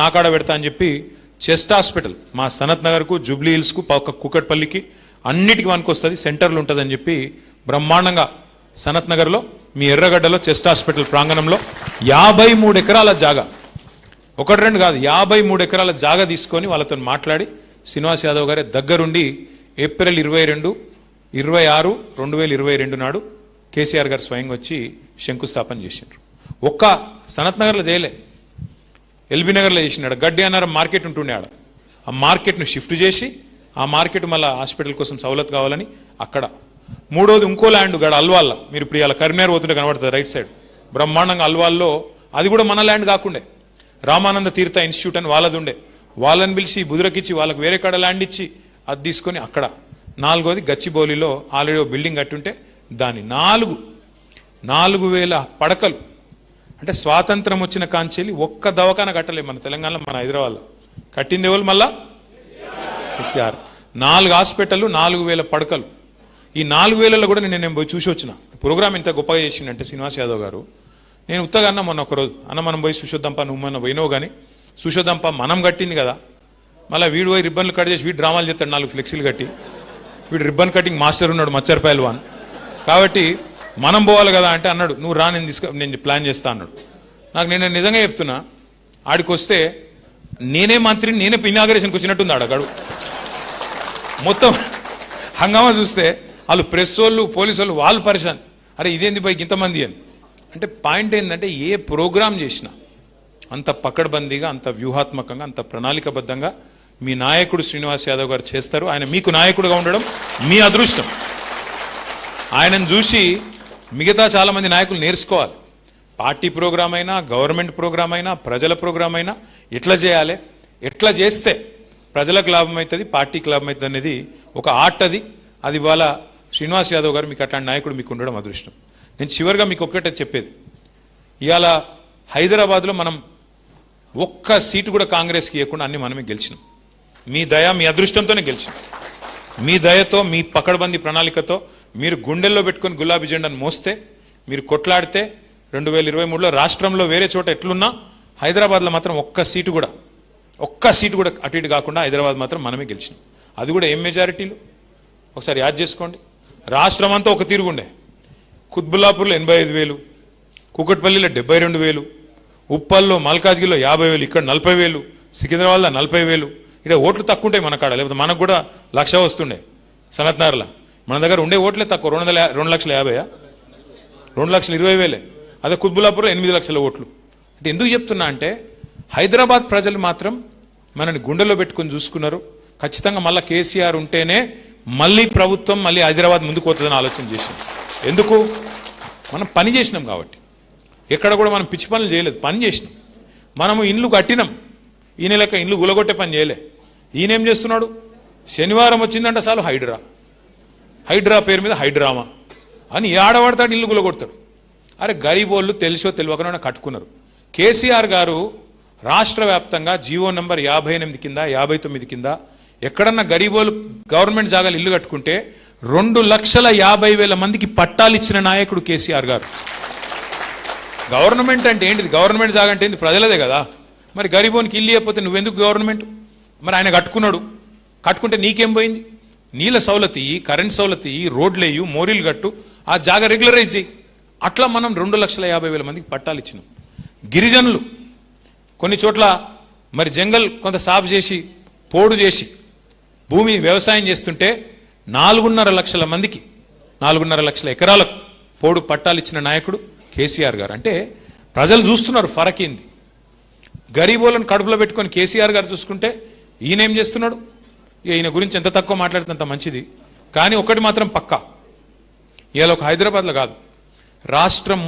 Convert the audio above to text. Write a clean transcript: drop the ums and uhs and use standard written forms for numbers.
నాకాడ పెడతా అని చెప్పి చెస్ట్ హాస్పిటల్ మా సనత్ నగర్కు జూబ్లీ హిల్స్కు కూకట్పల్లికి అన్నిటికీ వనుకొస్తుంది, సెంటర్లు ఉంటుందని చెప్పి బ్రహ్మాండంగా సనత్ నగర్లో మీ ఎర్రగడ్డలో చెస్ట్ హాస్పిటల్ ప్రాంగణంలో 53 ఎకరాల జాగా, ఒకటి రెండు కాదు 53 ఎకరాల జాగా తీసుకొని వాళ్ళతో మాట్లాడి శ్రీనివాస్ యాదవ్ గారి దగ్గరుండి ఏప్రిల్ 22, 26, 2022 నాడు కేసీఆర్ గారు స్వయంగా వచ్చి శంకుస్థాపన చేసిండ్రు. ఒక్క సనత్ నగర్లో చేయలే, ఎల్బీ నగర్లో చేసినాడు. గడ్డి అన్నారం మార్కెట్ ఉంటుండే ఆడ, ఆ మార్కెట్ను షిఫ్ట్ చేసి ఆ మార్కెట్ మళ్ళీ హాస్పిటల్ కోసం సౌలత్ కావాలని అక్కడ. మూడోది ఇంకో ల్యాండ్ గడ అల్వాల్లో, మీరు ఇప్పుడు ఇలా కరీంనగర్ పోతుంటే కనబడుతుంది రైట్ సైడ్ బ్రహ్మాండంగా అల్వాల్లో, అది కూడా మన ల్యాండ్ కాకుండే రామానంద తీర్థ ఇన్స్టిట్యూట్ అని వాళ్ళది ఉండే, వాళ్ళని పిలిచి బుదురకిచ్చి వాళ్ళకి వేరే కాడ ల్యాండ్ ఇచ్చి అది తీసుకొని అక్కడ. నాలుగోది గచ్చిబౌలిలో ఆల్రెడీ ఒక బిల్డింగ్ కట్టుంటే దాని 4,000 పడకలు. అంటే స్వాతంత్రం వచ్చిన కాంచెల్లి ఒక్క దవాఖాన కట్టలేదు మన తెలంగాణలో, మన హైదరాబాద్లో. కట్టింది ఎవరు మళ్ళా? కేసీఆర్. 4 హాస్పిటళ్ళు, 4,000 పడకలు. ఈ 4,000లో కూడా నేను పోయి చూసి వచ్చిన. ప్రోగ్రామ్ ఇంత గొప్పగా చేసిండంటే శ్రీనివాస్ యాదవ్ గారు, నేను ఉత్తగా అన్న మొన్న ఒకరోజు అన్న మనం పోయి చూసొద్దాంపా, నువ్వు మొన్న పోయినావు కానీ చూసొద్దాంపా, మనం కట్టింది కదా, మళ్ళీ వీడు పోయి రిబ్బన్లు కట్ చేసి వీడు డ్రామాలు చేస్తాడు 4 ఫ్లెక్సీలు కట్టి, వీడు రిబ్బన్ కటింగ్ మాస్టర్ ఉన్నాడు మచ్చర్ పైల్వాన్, కాబట్టి మనం పోవాలి కదా అంటే అన్నాడు నువ్వు రా, నేను ప్లాన్ చేస్తా అన్నాడు. నాకు నేను నిజంగా చెప్తున్నా, ఆడికి వస్తే నేనే మంత్రిని నేనే ఇనాగరేషన్కి వచ్చినట్టుంది ఆడగాడు. మొత్తం హంగామా చూస్తే వాళ్ళు ప్రెస్ వాళ్ళు పోలీసు వాళ్ళు వాళ్ళు పరిశాన్, అరే ఇదేంది పైకి ఇంతమంది అని. అంటే పాయింట్ ఏంటంటే ఏ ప్రోగ్రామ్ చేసినా అంత పకడ్బందీగా, అంత వ్యూహాత్మకంగా, అంత ప్రణాళికబద్ధంగా మీ నాయకుడు శ్రీనివాస్ యాదవ్ గారు చేస్తారు. ఆయన మీకు నాయకుడుగా ఉండడం మీ అదృష్టం. ఆయనను చూసి మిగతా చాలామంది నాయకులు నేర్చుకోవాలి. పార్టీ ప్రోగ్రామ్ అయినా, గవర్నమెంట్ ప్రోగ్రామ్ అయినా, ప్రజల ప్రోగ్రామ్ అయినా ఎట్లా చేయాలి, ఎట్లా చేస్తే ప్రజలకు లాభం అవుతుంది, పార్టీకి లాభం అవుతుంది అనేది ఒక ఆర్ట్. అది ఇవాళ శ్రీనివాస్ యాదవ్ గారు మీకు అట్లాంటి నాయకుడు మీకు ఉండడం అదృష్టం. నేను చివరిగా మీకు ఒక్కటే చెప్పేది, ఇవాళ హైదరాబాద్లో మనం ఒక్క సీటు కూడా కాంగ్రెస్కి ఇవ్వకుండా అన్ని మనమే గెలిచినాం. మీ దయ, మీ అదృష్టంతోనే గెలిచినాం. మీ దయతో, మీ పకడ్బందీ ప్రణాళికతో మీరు గుండెల్లో పెట్టుకొని గులాబీ జెండాను మోస్తే, మీరు కొట్లాడితే 2023లో రాష్ట్రంలో వేరే చోట ఎట్లున్నా హైదరాబాద్లో మాత్రం ఒక్క సీటు కూడా అటు ఇటు కాకుండా హైదరాబాద్ మాత్రం మనమే గెలిచినాం. అది కూడా ఏం మెజారిటీలు ఒకసారి యాద్ చేసుకోండి. రాష్ట్రం అంతా ఒక తీరుగుండే. కుత్బుల్లాపూర్లో 85,000, కూకట్పల్లిలో 72,000, ఉప్పల్లో మల్కాజ్గిరిలో 50,000, ఇక్కడ 40,000, సికింద్రాబాద్లో 40,000. ఇక్కడ ఓట్లు తక్కువ ఉంటాయి మన కాడ, లేకపోతే మనకు కూడా 1,00,000 వస్తుండే. సనత్ నగర్లో మన దగ్గర ఉండే ఓట్లే తక్కువ, 2,50,000, 2,20,000. అదే కుత్బుల్లాపూర్లో 8 లక్షల ఓట్లు. అంటే ఎందుకు చెప్తున్నా అంటే హైదరాబాద్ ప్రజలు మాత్రం మనని గుండెల్లో పెట్టుకొని చూసుకున్నారు. ఖచ్చితంగా మళ్ళీ కేసీఆర్ ఉంటేనే మళ్ళీ ప్రభుత్వం మళ్ళీ హైదరాబాద్ ముందుకు పోతుందని ఆలోచన చేసింది. ఎందుకు? మనం పని చేసినాం కాబట్టి. ఎక్కడ కూడా మనం పిచ్చి పనులు చేయలేదు, పని చేసినాం. మనము ఇండ్లు కట్టినాం, ఈయన లెక్క ఇండ్లు గులగొట్టే పని చేయలే. ఈయనేం చేస్తున్నాడు? శనివారం వచ్చిందంటే చాలు హైడ్రా పేరు మీద హైడ్రామా అని ఆడవాడతాడు, ఇల్లు గులగొడతాడు. అరే గరీబోళ్ళు తెలుసో తెలియకనే కట్టుకున్నారు. కేసీఆర్ గారు రాష్ట్ర వ్యాప్తంగా జీవో నంబర్ 58 కింద 59 కింద ఎక్కడన్నా గరీబోళ్ళు గవర్నమెంట్ జాగాలు ఇల్లు కట్టుకుంటే 2,50,000 మందికి పట్టాలు ఇచ్చిన నాయకుడు కేసీఆర్ గారు. గవర్నమెంట్ అంటే ఏంటిది? గవర్నమెంట్ జాగా అంటే ఏంటి? ప్రజలదే కదా. మరి గరీబోనికి ఇల్లు ఇవ్వకపోతే నువ్వెందుకు గవర్నమెంట్? మరి ఆయన కట్టుకున్నాడు, కట్టుకుంటే నీకేం పోయింది? నీళ్ళ సౌలతి, కరెంట్ సౌలతి, రోడ్లేయు, మోరీలు కట్టు, ఆ జాగా రెగ్యులరైజ్ చేయి. అట్లా మనం 2,50,000 మందికి పట్టాలు ఇచ్చినాం. గిరిజనులు కొన్ని చోట్ల మరి జంగల్ కొంత సాఫ్ చేసి పోడు చేసి భూమి వ్యవసాయం చేస్తుంటే 4.5 లక్షల మందికి 4.5 లక్షల ఎకరాలకు పోడు పట్టాలు ఇచ్చిన నాయకుడు కేసీఆర్ గారు. అంటే ప్రజలు చూస్తున్నారు ఫరక్ ఏంది. గరీబోళ్ళను కడుపులో పెట్టుకొని కేసీఆర్ గారు చూసుకుంటే ఈయనేం చేస్తున్నాడు? ఈయన గురించి ఎంత తక్కువ మాట్లాడితే అంత మంచిది. కానీ ఒకటి మాత్రం పక్కా, ఇవాళ ఒక హైదరాబాద్లో కాదు, రాష్ట్రం